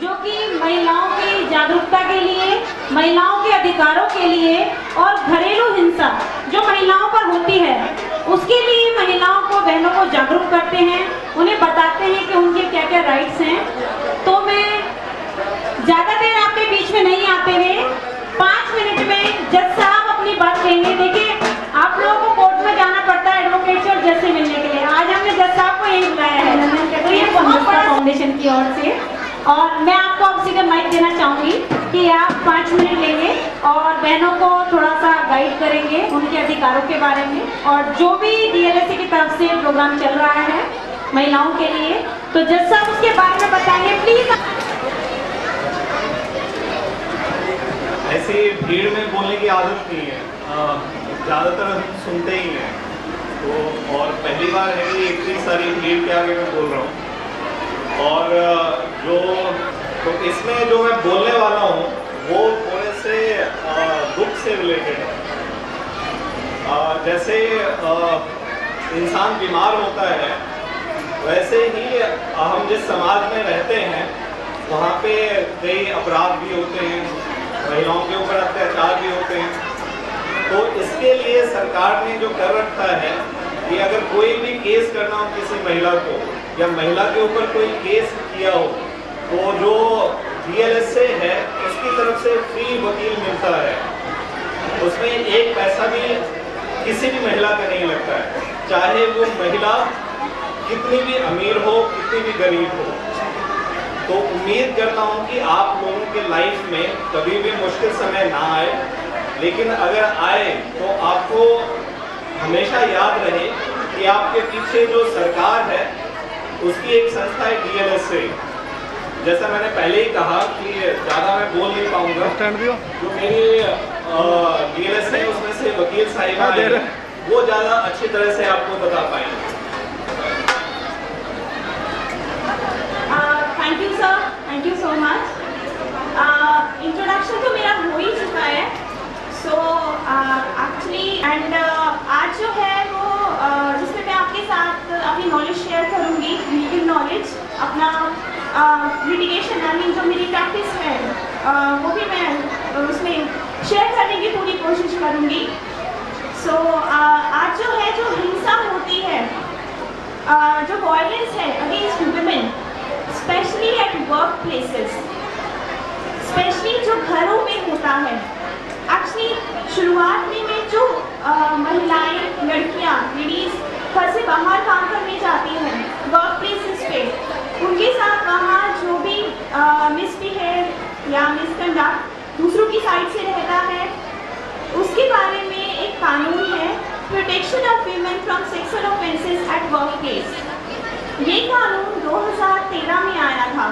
जो कि महिलाओं की जागरूकता के लिए, महिलाओं के अधिकारों के लिए और घरेलू हिंसा जो महिलाओं पर होती है उसके लिए महिलाओं को, बहनों को जागरूक करते हैं, उन्हें बताते हैं कि उनके क्या क्या राइट्स हैं। तो मैं ज़्यादा देर आपके बीच में नहीं आते हुए 5 मिनट में जज साहब अपनी बात कहेंगे। देखिए, आप लोगों को कोर्ट में जाना पड़ता है एडवोकेट से और जज से मिलने के लिए। आज हमने जज साहब को यही बुलाया है, तो ये बहुत बड़ा फाउंडेशन की ओर से। और मैं आपको अब सीधे माइक देना चाहूँगी कि आप 5 मिनट लेंगे और बहनों को थोड़ा सा गाइड करेंगे उनके अधिकारों के बारे में, और जो भी DLSA की तरफ से प्रोग्राम चल रहा है महिलाओं के लिए, तो जज साहब उसके बारे में बताएंगे प्लीज। ऐसे भीड़ में बोलने की आदत नहीं है, ज़्यादातर हम सुनते ही हैं। तो और पहली बार है कि इतनी सारी भीड़ के आगे मैं बोल रहा हूँ। और तो इसमें जो मैं बोलने वाला हूँ वो थोड़े से दुख से रिलेटेड है। जैसे इंसान बीमार होता है, वैसे ही हम जिस समाज में रहते हैं वहाँ पे कई अपराध भी होते हैं, महिलाओं के ऊपर अत्याचार भी होते हैं। तो इसके लिए सरकार ने जो कर रखा है कि अगर कोई भी केस करना हो किसी महिला को या महिला के ऊपर कोई केस किया हो, तो जो DLSA है उसकी तरफ से फ्री वकील मिलता है। उसमें एक पैसा भी किसी भी महिला का नहीं लगता है, चाहे वो महिला कितनी भी अमीर हो, कितनी भी गरीब हो। तो उम्मीद करता हूँ कि आप लोगों के लाइफ में कभी भी मुश्किल समय ना आए, लेकिन अगर आए तो आपको हमेशा याद रहे कि आपके पीछे जो सरकार है उसकी एक संस्था है DLSA। जैसा मैंने पहले ही कहा कि ज़्यादा मैं बोल नहीं पाऊंगा, जो मेरी DLSA उसमें से वकील साहिबा है वो ज़्यादा अच्छी तरह से आपको बता पाएंगे। Thank you sir, thank you so much. Introduction तो मेरा हो ही चुका है। सो एक्चुअली एंड आज जो है वो जिसमें मैं आपके साथ अपनी नॉलेज शेयर करूँगी, लीगल नॉलेज, अपना लिटिगेशन अर्निंग जो मेरी प्रैक्टिस है वो भी मैं उसमें शेयर करने की पूरी कोशिश करूँगी। सो आज जो है, जो हिंसा होती है, जो वायलेंस है against women, specially at work places, specially जो घरों में होता है। एक्चुअली शुरुआत में जो महिलाएं, लड़कियां, लेडीज घर से बाहर काम करने जाती हैं वर्क प्लेसेस पे, उनके साथ वहाँ जो भी मिसबिहेव या मिसकंडक्ट दूसरों की साइड से रहता है, उसके बारे में एक कानून है, protection of women from sexual offences at work place. ये कानून 2013 में आया था।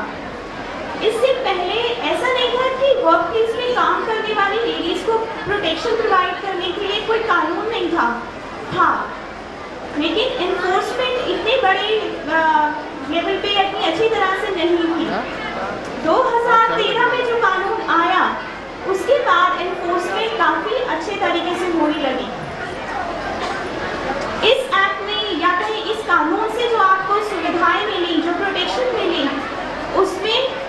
इससे पहले ऐसा नहीं था कि वर्क प्लेस में काम करने वाली लेडीज को प्रोटेक्शन प्रोवाइड करने के लिए कोई कानून नहीं था, लेकिन एनफोर्समेंट इतने बड़े लेवल पे इतनी अच्छी तरह से नहीं थी। 2013 में जो कानून आया उसके बाद एनफोर्समेंट काफ़ी अच्छे तरीके से होने लगी। इस एक्ट में या कहीं इस कानून से जो आपको सुविधाएं मिली, जो प्रोटेक्शन मिली, उसमें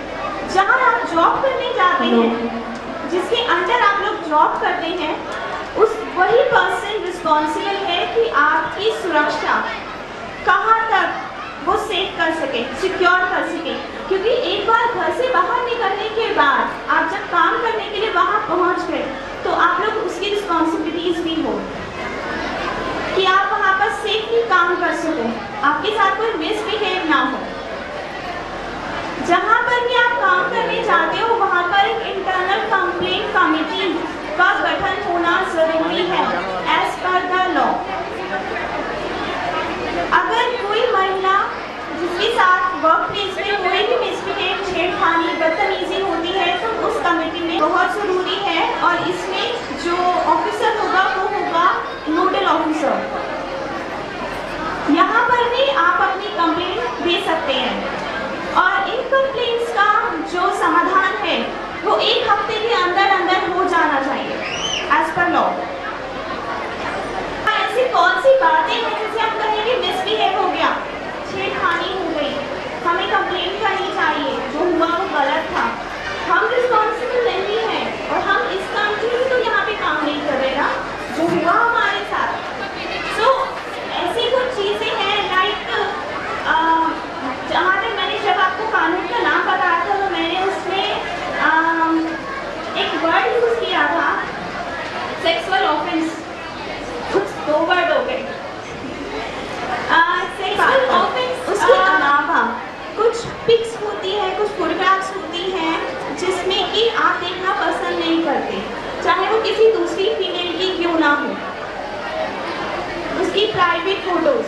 जहाँ आप जॉब करने जाते हैं, जिसके अंडर आप लोग जॉब करते हैं, उस वही पर्सन रिस्पॉन्सिबल है कि आपकी सुरक्षा कहाँ तक वो सेफ कर सके, सिक्योर कर सके। क्योंकि एक बार घर से बाहर निकलने के बाद आप जब काम करने के लिए वहाँ पहुँच गए तो आप लोग उसकी रिस्पॉन्सिबिलिटीज भी हो कि आप वहाँ पर सेफली काम कर सको, आपके साथ कोई मिसबिहेव ना हो। जहाँ पर भी आप काम करने जाते हो वहाँ पर एक इंटरनल कंप्लेंट कमेटी का गठन होना जरूरी है एज पर द लॉ। अगर कोई महिला जिसके साथ वर्क प्लेस में कोई भी मिसबिहेव, छेड़खानी, बदतमीजी होती है तो उस कमेटी में बहुत ज़रूरी है, और इसमें जो ऑफिसर होगा वो होगा नोडल ऑफिसर। यहाँ पर भी आप अपनी कंप्लेंट दे सकते हैं, और इन कंप्लेंट्स का जो समाधान है वो 1 हफ्ते के अंदर अंदर हो जाना चाहिए एज पर लॉ। ऐसी कौन सी बातें हैं जिसे हम कहेंगे मिसबिहेव हो गया, छेड़खानी हो गई, हमें कंप्लेंट करनी चाहिए, जो हुआ वो गलत था। कि आप देखना पसंद नहीं करते, चाहे वो किसी दूसरी फीमेल की क्यों ना हो। उसकी प्राइवेट फोटोज,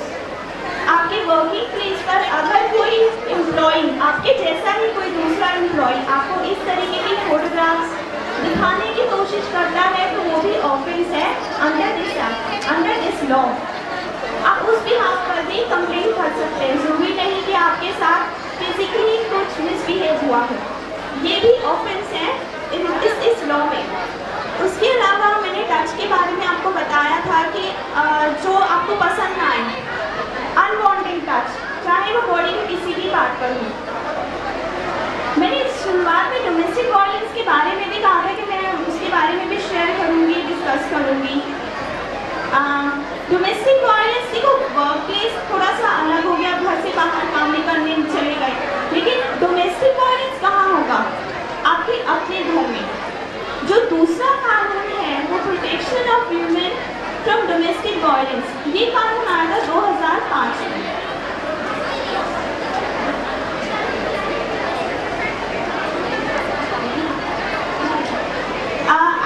आपके वर्किंग प्लेस पर अगर कोई एम्प्लॉई, आपके जैसा ही कोई दूसरा एम्प्लॉई आपको इस तरीके की फोटोग्राफ्स दिखाने की कोशिश करता है तो वो भी ऑफेंस है अंडर दिस लॉ। आप उस बिहाफ पर भी कंप्लेन कर सकते हैं। जरूरी नहीं कि आपके साथ फिजिकली कुछ मिसबिहेव हुआ है, ये भी ऑफेंस है इस लॉ में। उसके अलावा मैंने टच के बारे में आपको बताया था कि जो आपको पसंद ना आए, अनवांटेड टच, चाहे वो बॉडी में किसी भी पार्ट पर हो। मैंने शुरुआत में डोमेस्टिक वायलेंस के बारे में भी कहा था कि मैं उसके बारे में भी शेयर करूँगी, डिस्कस करूँगी। डोमेस्टिक वायलेंस देखो, वर्क प्लेस थोड़ा सा अलग हो गया, घर से बाहर काम नहीं करने चले गए, लेकिन डोमेस्टिक वायलेंस कहाँ होगा? आपके अपने घर में। जो दूसरा कानून है वो protection of women from domestic violence, ये कानून आया था 2005 में।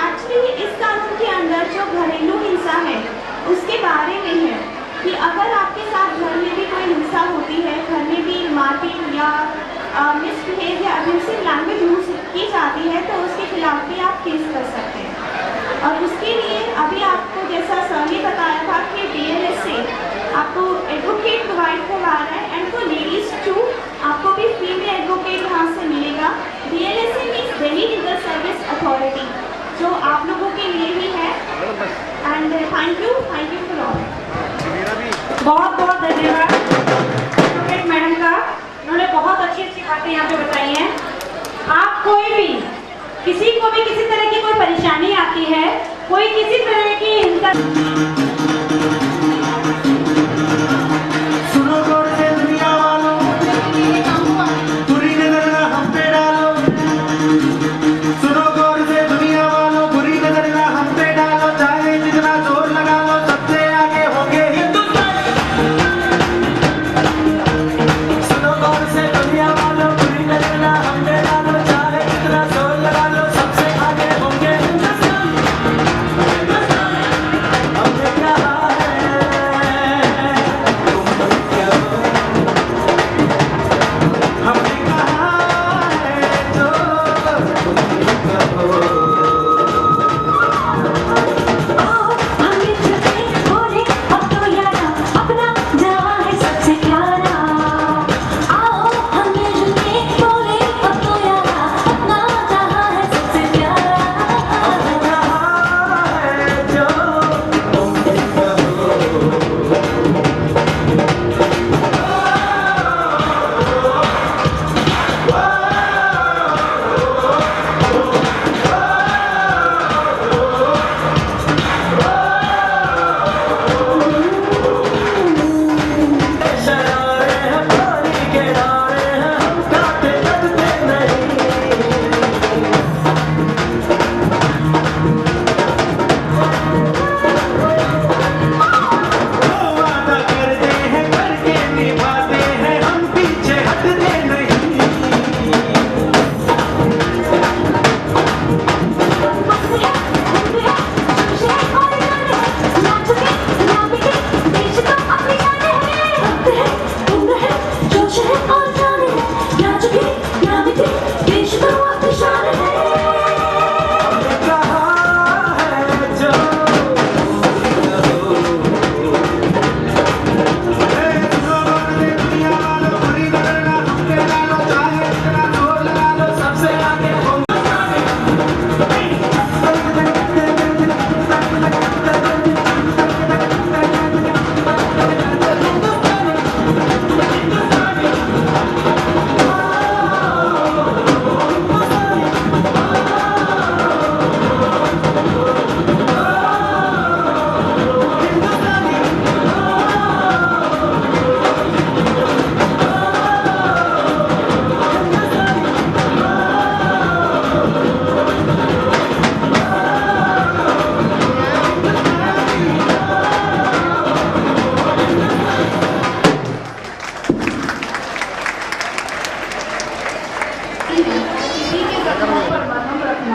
एक्चुअली इस कानून के अंदर जो घरेलू हिंसा है उसके बारे में है कि अगर आपके साथ घर में भी कोई हिंसा होती है, घर में भी मारपीट या मिसबिहेव या अब्यूसिव लैंग्वेज यूज की जाती है तो उसके खिलाफ भी आप केस कर सकते हैं। और उसके लिए अभी आपको जैसा सर ने बताया था कि DLS से आपको एडवोकेट प्रोवाइड करवा रहा है, एंड फॉर लेडीज टू आपको भी फ्री में एडवोकेट यहाँ से मिलेगा। DLS means Delhi legal service authority, जो आप लोगों के लिए ही है। And thank you for all. बहुत बहुत धन्यवाद एडवोकेट मैडम का, उन्होंने बहुत अच्छी अच्छी बातें यहाँ पे बताई हैं। आप कोई भी किसी को भी किसी तरह की कोई परेशानी आती है, कोई किसी तरह की हिंसा, सुनो गौर से दुनिया वालों, बुरी नजर ना हम पे डालो। सुनो गौर से दुनिया वालों, बुरी नजर ना हम पे डालो। चाहे जितना जोर लगा लो, सबसे आगे होंगे हिंदुस्तान। सुनो गौर से दुनिया वालों, बुरी नजर ना हम पे डालो। चाहे जितना जोर लगा लो, सबसे आगे होंगे हिंदुस्तान। हमने क्या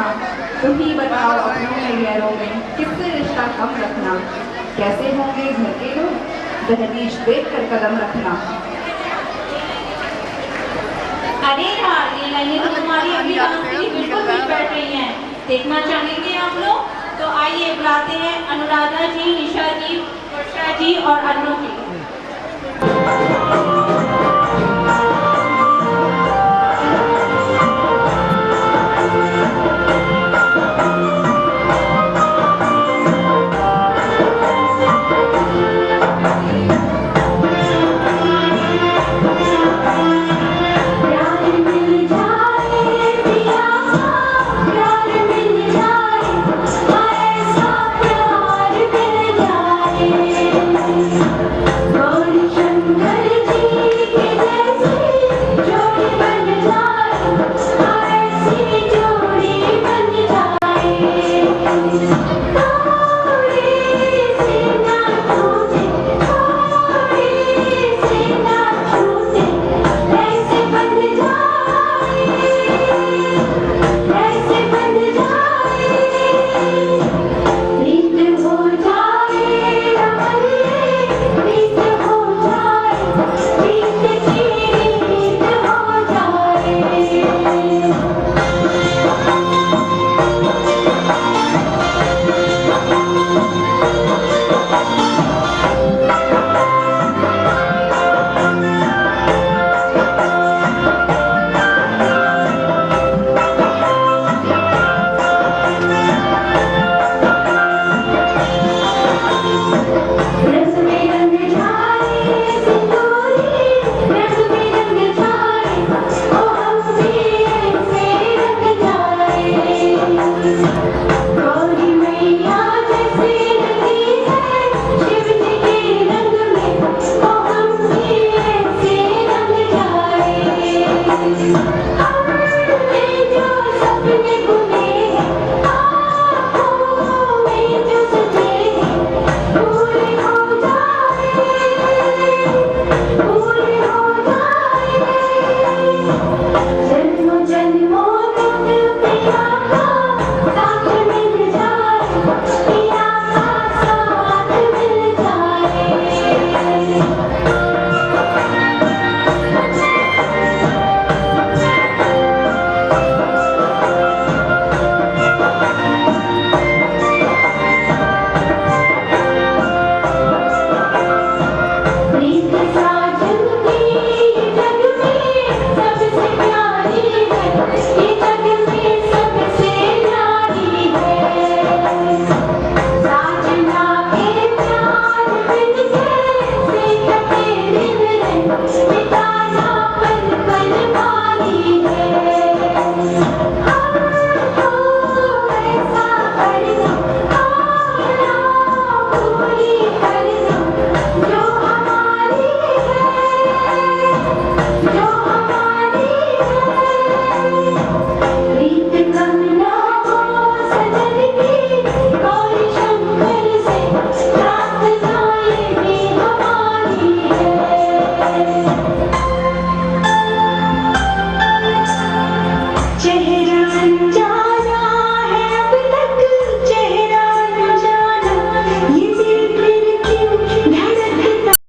रखना। तुम ही बताओ अपनों में गैरों में किससे रिश्ता कम रखना। कैसे होंगे घर के लोग, दहलीज देख कर कदम रखना। अरे यार, ये लाइनें तो तुम्हारी अभी डांस के लिए बिल्कुल फिट बैठ रही हैं। देखना चाहेंगे आप लोग? तो आइए बुलाते हैं अनुराधा जी, निशा जी, वर्षा जी और अन्नू जी।